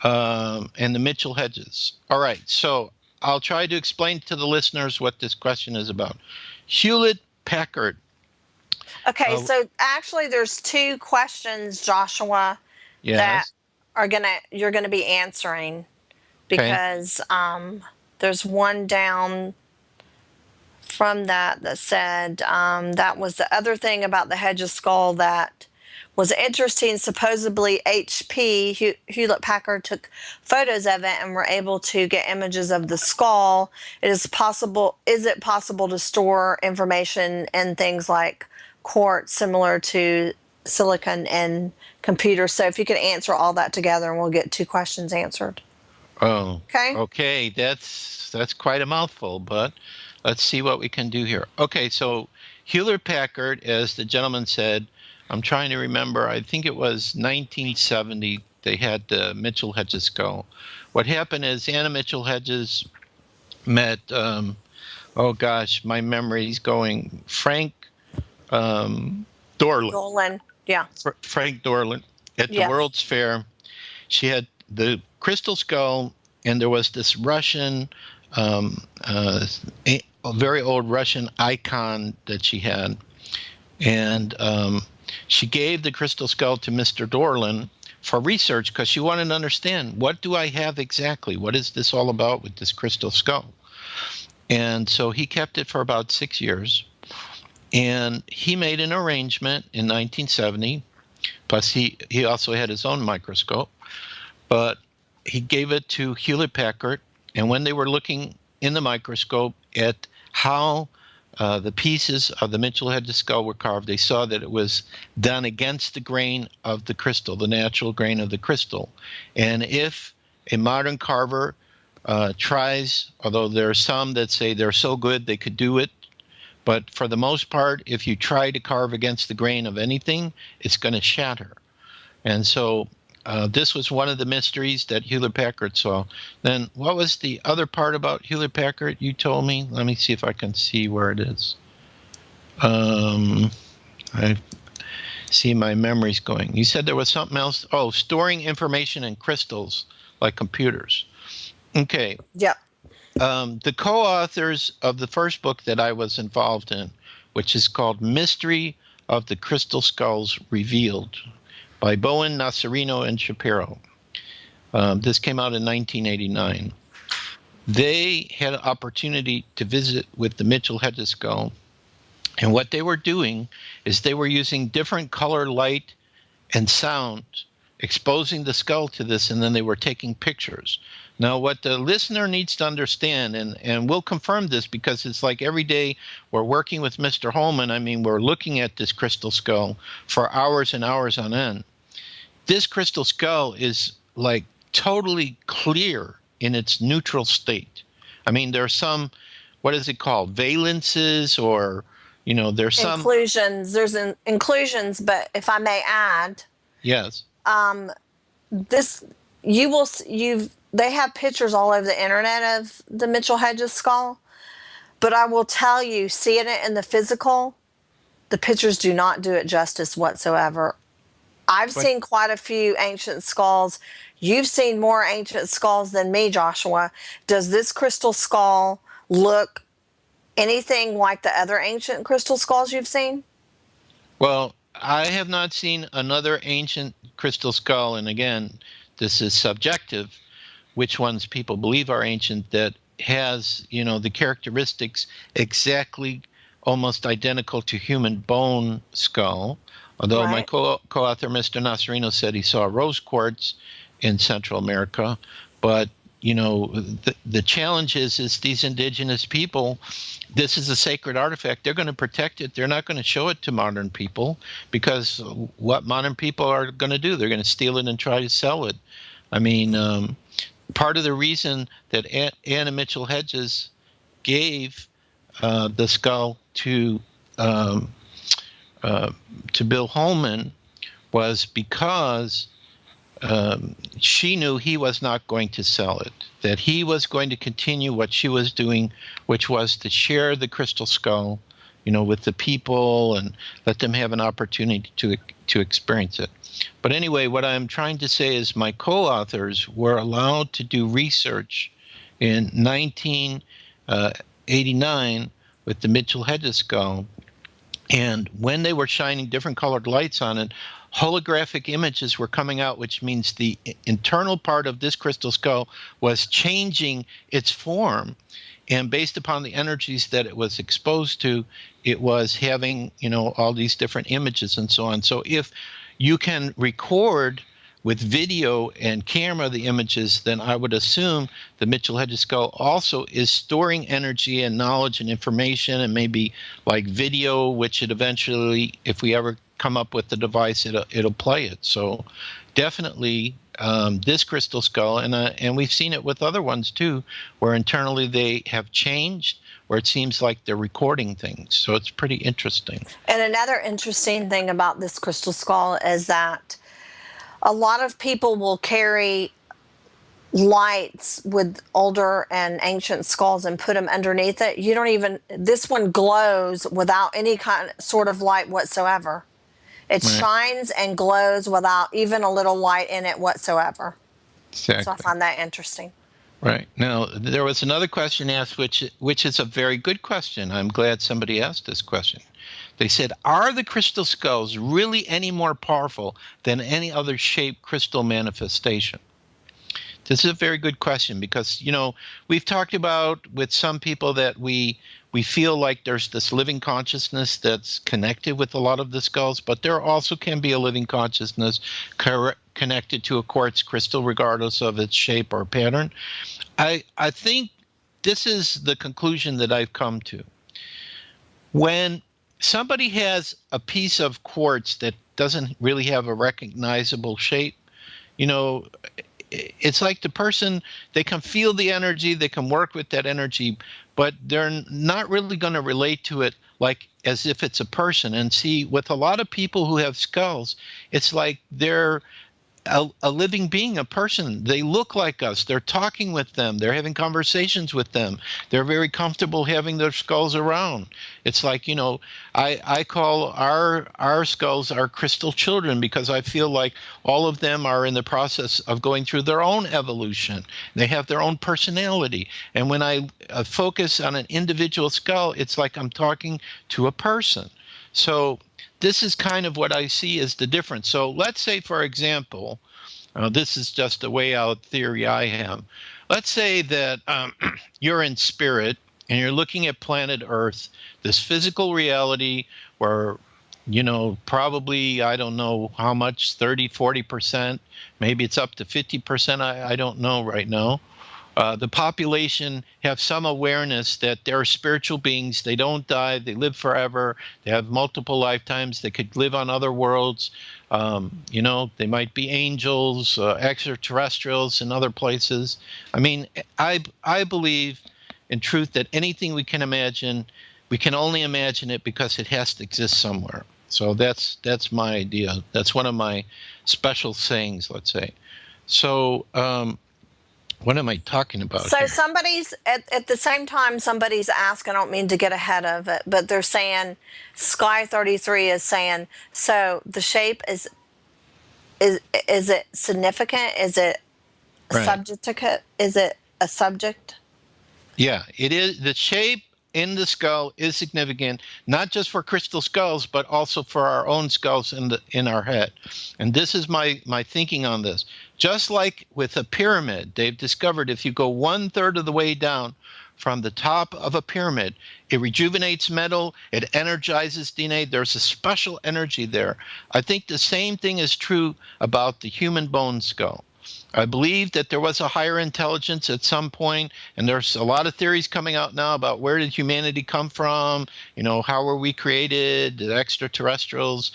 and the Mitchell Hedges. All right, so I'll try to explain to the listeners what this question is about. Hewlett Packard. Okay, so actually there's two questions, Joshua, that Yes. you're gonna be answering, because there's one down from that said that was the other thing about the Hedges skull that was interesting. Supposedly, HP, Hewlett Packard, took photos of it and were able to get images of the skull. Is it possible to store information in things like quartz similar to silicon in computers? So if you could answer all that together, and we'll get 2 questions answered. Oh, Okay. okay. That's quite a mouthful, but let's see what we can do here. Okay, so Hewlett Packard, as the gentleman said, I'm trying to remember, I think it was 1970, they had the Mitchell Hedges skull. What happened is Anna Mitchell Hedges met, oh gosh, my memory's going, Frank Dorland. Dolan. Yeah. Frank Dorland at the Yes. World's Fair. She had the crystal skull, and there was this Russian, a very old Russian icon that she had. And she gave the crystal skull to Mr. Dorland for research because she wanted to understand, what do I have exactly? What is this all about with this crystal skull? And so he kept it for about 6 years. And he made an arrangement in 1970. Plus, he also had his own microscope. But he gave it to Hewlett Packard. And when they were looking in the microscope at how the pieces of the Mitchell Hedges skull were carved, they saw that it was done against the grain of the crystal, the natural grain of the crystal. And if a modern carver tries, although there are some that say they're so good they could do it, but for the most part, if you try to carve against the grain of anything, it's going to shatter. And so this was one of the mysteries that Hewlett Packard saw. Then what was the other part about Hewlett Packard you told me? Let me see if I can see where it is. I see my memory's going. You said there was something else. Oh, storing information in crystals like computers. Okay. Yep. The co-authors of the first book that I was involved in, which is called Mystery of the Crystal Skulls Revealed, by Bowen, Nasarino, and Shapiro. This came out in 1989. They had an opportunity to visit with the Mitchell Hedges skull, and what they were doing is they were using different color, light, and sound, exposing the skull to this, and then they were taking pictures. Now, what the listener needs to understand, and we'll confirm this because it's like every day we're working with Mr. Holman. I mean, we're looking at this crystal skull for hours and hours on end. This crystal skull is like totally clear in its neutral state. I mean, there are some, what is it called, valences, or, you know, there's some Inclusions. There's inclusions, but if I may add, yes. this they have pictures all over the internet of the Mitchell Hedges skull, but I will tell you, seeing it in the physical, the pictures do not do it justice whatsoever. I've seen quite a few ancient skulls. You've seen more ancient skulls than me, Joshua. Does this crystal skull look anything like the other ancient crystal skulls you've seen? Well, I have not seen another ancient crystal skull, and again, this is subjective, which ones people believe are ancient, that has, you know, the characteristics exactly almost identical to human bone skull. Although my co-author, Mr. Nasarino, said he saw rose quartz in Central America. But, you know, the challenge is these indigenous people, this is a sacred artifact. They're going to protect it. They're not going to show it to modern people, because what modern people are going to do, they're going to steal it and try to sell it. I mean, part of the reason that Anna Mitchell Hedges gave the skull to Bill Holman was because she knew he was not going to sell it, that he was going to continue what she was doing, which was to share the crystal skull, you know, with the people and let them have an opportunity to experience it. But anyway, what I'm trying to say is my co-authors were allowed to do research in 1989 with the Mitchell Hedges skull. And when they were shining different colored lights on it, holographic images were coming out, which means the internal part of this crystal skull was changing its form. And based upon the energies that it was exposed to, it was having, you know, all these different images and so on. So if you can record with video and camera the images, then I would assume the Mitchell-headed skull also is storing energy and knowledge and information, and maybe like video, which it eventually, if we ever come up with the device, it'll play it. So definitely this crystal skull, and we've seen it with other ones too, where internally they have changed, where it seems like they're recording things. So it's pretty interesting. And another interesting thing about this crystal skull is that a lot of people will carry lights with older and ancient skulls and put them underneath it. You don't even, this one glows without any sort of light whatsoever. It Right. shines and glows without even a little light in it whatsoever. Exactly. So I find that interesting. Right. Now, there was another question asked, which is a very good question. I'm glad somebody asked this question. They said, are the crystal skulls really any more powerful than any other shaped crystal manifestation? This is a very good question because, you know, we've talked about with some people that we feel like there's this living consciousness that's connected with a lot of the skulls, but there also can be a living consciousness connected to a quartz crystal regardless of its shape or pattern. I think this is the conclusion that I've come to. When somebody has a piece of quartz that doesn't really have a recognizable shape, you know, it's like the person, they can feel the energy, they can work with that energy, but they're not really going to relate to it like as if it's a person. And see, with a lot of people who have skulls, it's like they're a living being, a person. They look like us. They're talking with them. They're having conversations with them. They're very comfortable having their skulls around. It's like, you know, I call our skulls our crystal children because I feel like all of them are in the process of going through their own evolution. They have their own personality. And when I focus on an individual skull, it's like I'm talking to a person. So this is kind of what I see as the difference. So let's say, for example, this is just a way out theory I have. Let's say that you're in spirit and you're looking at planet Earth, this physical reality where, you know, probably, I don't know how much, 30, 40%, maybe it's up to 50%, I don't know right now. The population have some awareness that they're spiritual beings. They don't die. They live forever. They have multiple lifetimes. They could live on other worlds. You know, they might be angels, extraterrestrials in other places. I mean, I believe in truth that anything we can imagine, we can only imagine it because it has to exist somewhere. So that's my idea. That's one of my special sayings, let's say. So, what am I talking about So here? somebody's at the same time somebody's asked, I don't mean to get ahead of it, but they're saying Sky 33 is saying, so the shape is it significant? Is it Right. subjective? Is it a subject? Yeah, it is. The shape in the skull is significant, not just for crystal skulls, but also for our own skulls in our head. And this is my thinking on this. Just like with a pyramid, they've discovered if you go 1/3 of the way down from the top of a pyramid, it rejuvenates metal, it energizes DNA. There's a special energy there. I think the same thing is true about the human bone skull. I believe that there was a higher intelligence at some point, and there's a lot of theories coming out now about where did humanity come from, you know, how were we created, the extraterrestrials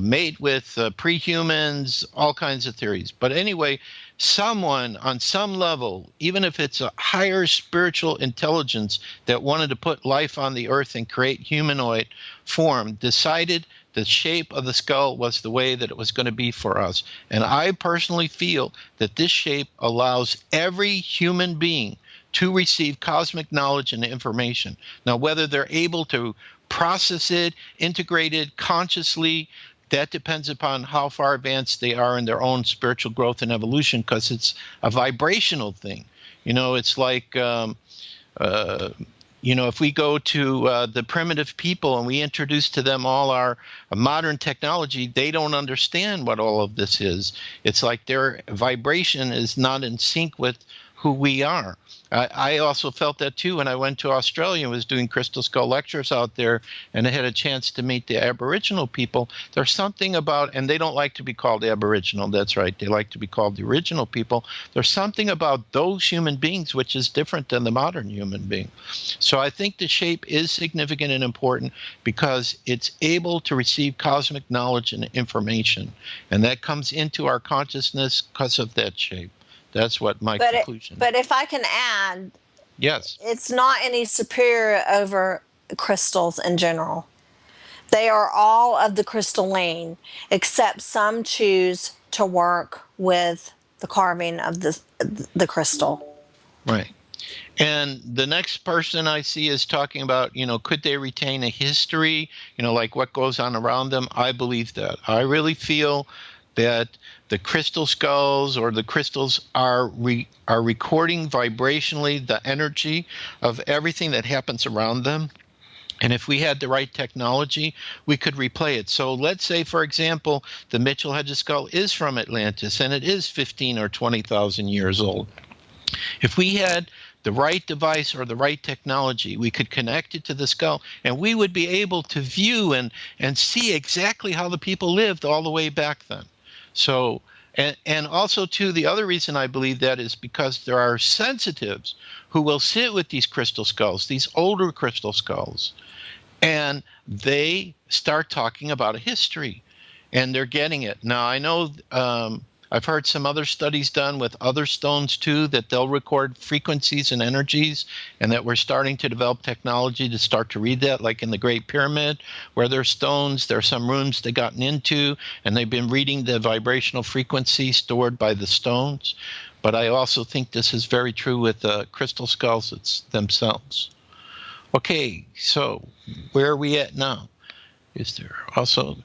made with pre-humans, all kinds of theories. But anyway, someone on some level, even if it's a higher spiritual intelligence that wanted to put life on the earth and create humanoid form, decided the shape of the skull was the way that it was going to be for us. And I personally feel that this shape allows every human being to receive cosmic knowledge and information. Now, whether they're able to process it, integrate it consciously, that depends upon how far advanced they are in their own spiritual growth and evolution, because it's a vibrational thing. You know, it's like, you know, if we go to the primitive people and we introduce to them all our modern technology, they don't understand what all of this is. It's like their vibration is not in sync with who we are. I also felt that too when I went to Australia and was doing crystal skull lectures out there, and I had a chance to meet the Aboriginal people. There's something about, and they don't like to be called Aboriginal, that's right, they like to be called the original people. There's something about those human beings which is different than the modern human being. So I think the shape is significant and important because it's able to receive cosmic knowledge and information, and that comes into our consciousness because of that shape. That's what my conclusion. But if I can add, Yes. it's not any superior over crystals in general. They are all of the crystalline, except some choose to work with the carving of the crystal. Right. And the next person I see is talking about, could they retain a history, like what goes on around them? I believe that. I really feel that the crystal skulls or the crystals are recording vibrationally the energy of everything that happens around them. And if we had the right technology, we could replay it. So let's say, for example, the Mitchell Hedges skull is from Atlantis, and it is 15 or 20,000 years old. If we had the right device or the right technology, we could connect it to the skull, and we would be able to view and see exactly how the people lived all the way back then. So, and also, too, the other reason I believe that is because there are sensitives who will sit with these crystal skulls, these older crystal skulls, and they start talking about a history, and they're getting it. Now, I know I've heard some other studies done with other stones too, that they'll record frequencies and energies, and that we're starting to develop technology to start to read that, like in the Great Pyramid, where there's stones, there are some rooms they've gotten into, and they've been reading the vibrational frequency stored by the stones. But I also think this is very true with crystal skulls themselves. Okay, so where are we at now? Is there also...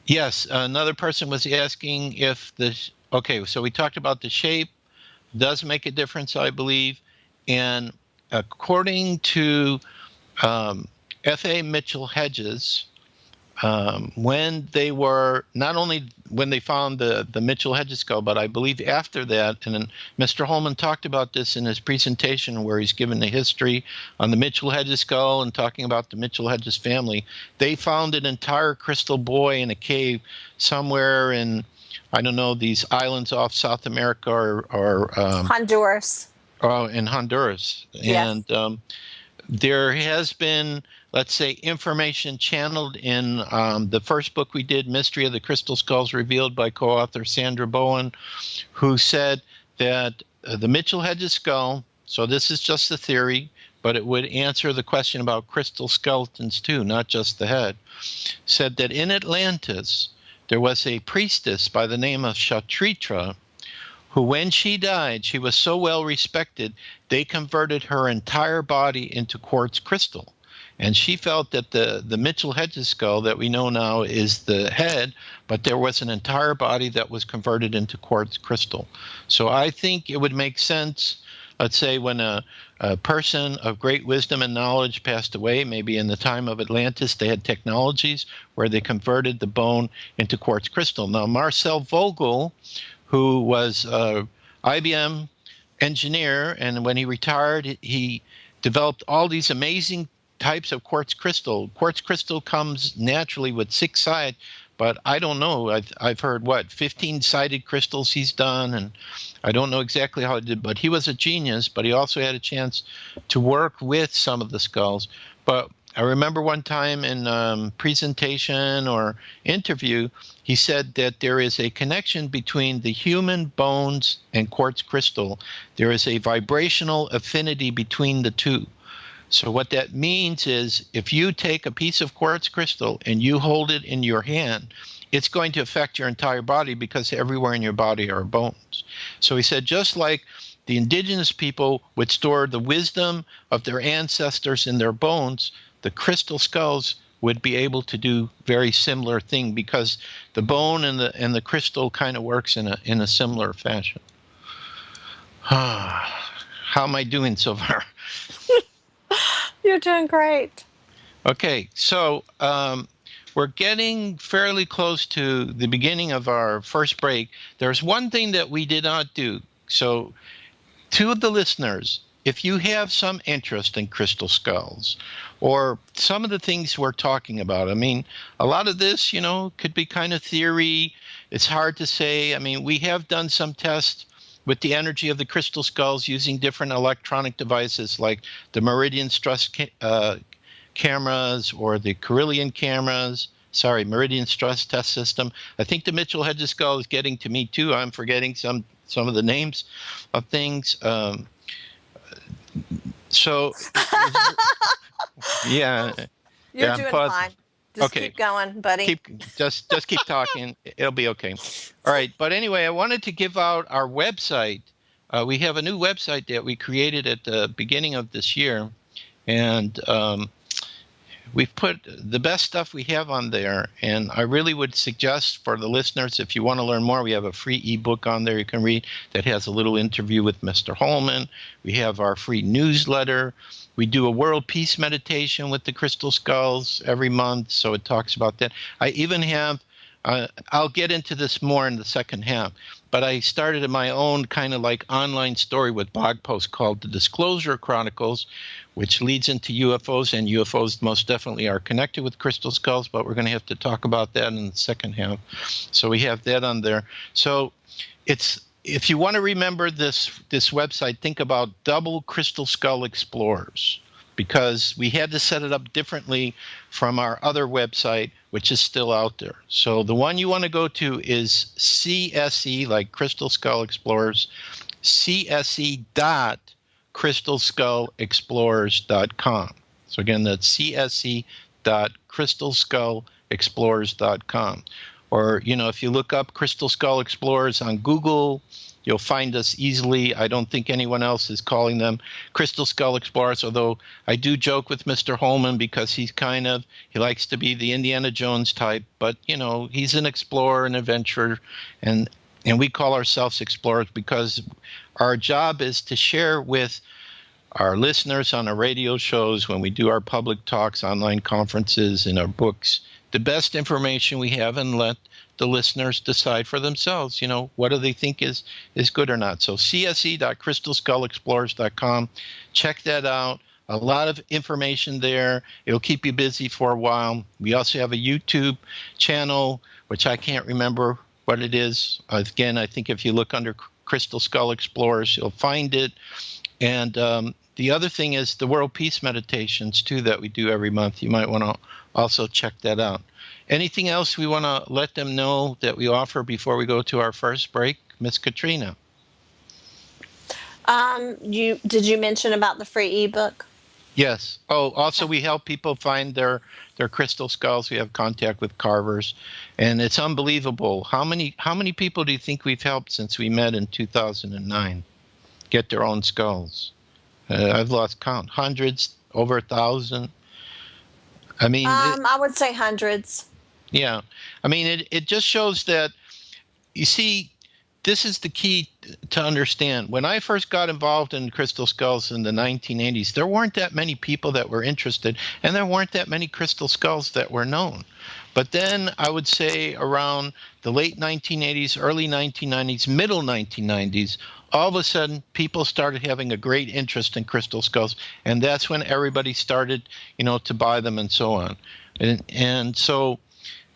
Yes, another person was asking if the... Okay, so we talked about the shape does make a difference, I believe. And according to F.A. Mitchell Hedges, when they were, not only when they found the Mitchell Hedges skull, but I believe after that, and then Mr. Holman talked about this in his presentation where he's given the history on the Mitchell Hedges skull and talking about the Mitchell Hedges family, they found an entire crystal boy in a cave somewhere in, I don't know, these islands off South America or Honduras. In Honduras. Yes. And there has been, let's say, information channeled in the first book we did, Mystery of the Crystal Skulls Revealed, by co-author Sandra Bowen, who said that the Mitchell Hedges skull, so this is just the theory, but it would answer the question about crystal skeletons too, not just the head, said that in Atlantis, there was a priestess by the name of Shatritra, who, when she died, she was so well respected, they converted her entire body into quartz crystal. And she felt that the Mitchell Hedges skull that we know now is the head, but there was an entire body that was converted into quartz crystal. So I think it would make sense, let's say, when a person of great wisdom and knowledge passed away, maybe in the time of Atlantis, they had technologies where they converted the bone into quartz crystal. Now, Marcel Vogel, who was an IBM engineer, and when he retired, he developed all these amazing types of quartz crystal. Quartz crystal comes naturally with 6 sides, but I don't know. I've heard, 15-sided crystals he's done, and I don't know exactly how it did, but he was a genius, but he also had a chance to work with some of the skulls. But I remember one time in presentation or interview, he said that there is a connection between the human bones and quartz crystal. There is a vibrational affinity between the two. So what that means is if you take a piece of quartz crystal and you hold it in your hand, it's going to affect your entire body because everywhere in your body are bones. So he said, just like the indigenous people would store the wisdom of their ancestors in their bones, the crystal skulls would be able to do very similar thing because the bone and the crystal kind of works in a similar fashion. How am I doing so far? You're doing great. Okay, so we're getting fairly close to the beginning of our first break. There's one thing that we did not do. So to the listeners, if you have some interest in crystal skulls or some of the things we're talking about, I mean, a lot of this, could be kind of theory. It's hard to say. I mean, we have done some tests with the energy of the crystal skulls using different electronic devices like the Meridian Stress cameras or the Carillion cameras. Meridian Stress Test System. I think the Mitchell Hedges skull is getting to me too. I'm forgetting some of the names of things. So, yeah. You're doing fine. Just keep going, buddy. Just keep talking. It'll be okay. All right. But anyway, I wanted to give out our website. We have a new website that we created at the beginning of this year, and we've put the best stuff we have on there. And I really would suggest for the listeners, if you want to learn more, we have a free ebook on there you can read that has a little interview with Mr. Holman. We have our free newsletter. We do a world peace meditation with the crystal skulls every month, so it talks about that. I even have, I'll get into this more in the second half, but I started my own kind of like online story with blog post called The Disclosure Chronicles, which leads into UFOs, and UFOs most definitely are connected with crystal skulls, but we're going to have to talk about that in the second half. So we have that on there. So if you want to remember this website, think about Double Crystal Skull Explorers, because we had to set it up differently from our other website, which is still out there. So the one you want to go to is CSE, like Crystal Skull Explorers, CSE.crystalskullexplorers.com. So again, that's CSE.crystalskullexplorers.com. Or, if you look up Crystal Skull Explorers on Google, you'll find us easily. I don't think anyone else is calling them Crystal Skull Explorers, although I do joke with Mr. Holman because he likes to be the Indiana Jones type, but, he's an explorer, an adventurer, and we call ourselves explorers because our job is to share with our listeners on our radio shows, when we do our public talks, online conferences, and our books, the best information we have, and let the listeners decide for themselves, what do they think is good or not. So CSE.crystalskullexplorers.com. Check that out. A lot of information there. It'll keep you busy for a while. We also have a YouTube channel, which I can't remember what it is. Again, I think if you look under Crystal Skull Explorers, you'll find it. And the other thing is the World Peace Meditations, too, that we do every month. You might want to also check that out. Anything else we want to let them know that we offer before we go to our first break? Miss Katrina. Did you mention about the free ebook? Yes. Oh, also we help people find their crystal skulls. We have contact with carvers, and it's unbelievable. How many people do you think we've helped since we met in 2009 get their own skulls? I've lost count. Hundreds, over 1,000. I mean, I would say hundreds. Yeah. I mean, it just shows that, you see, this is the key to understand. When I first got involved in crystal skulls in the 1980s, there weren't that many people that were interested, and there weren't that many crystal skulls that were known. But then I would say around the late 1980s, early 1990s, middle 1990s, all of a sudden people started having a great interest in crystal skulls, and that's when everybody started, to buy them and so on. And so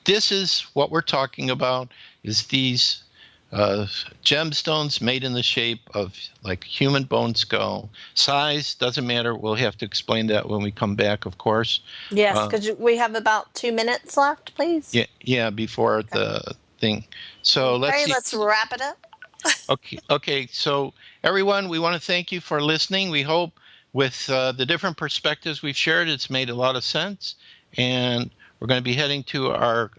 this is what we're talking about, is these gemstones made in the shape of like human bone skull. Size doesn't matter. We'll have to explain that when we come back, of course. Yes, because we have about 2 minutes left, please. Yeah, before the thing. So let's wrap it up. Okay. So everyone, we want to thank you for listening. We hope with the different perspectives we've shared, it's made a lot of sense. And we're going to be heading to our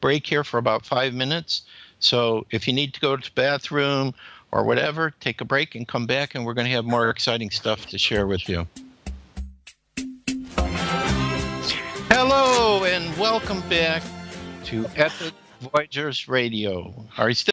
break here for about 5 minutes. So if you need to go to the bathroom or whatever, take a break and come back, and we're going to have more exciting stuff to share with you. Hello, and welcome back to Epic Voyagers Radio. Are you still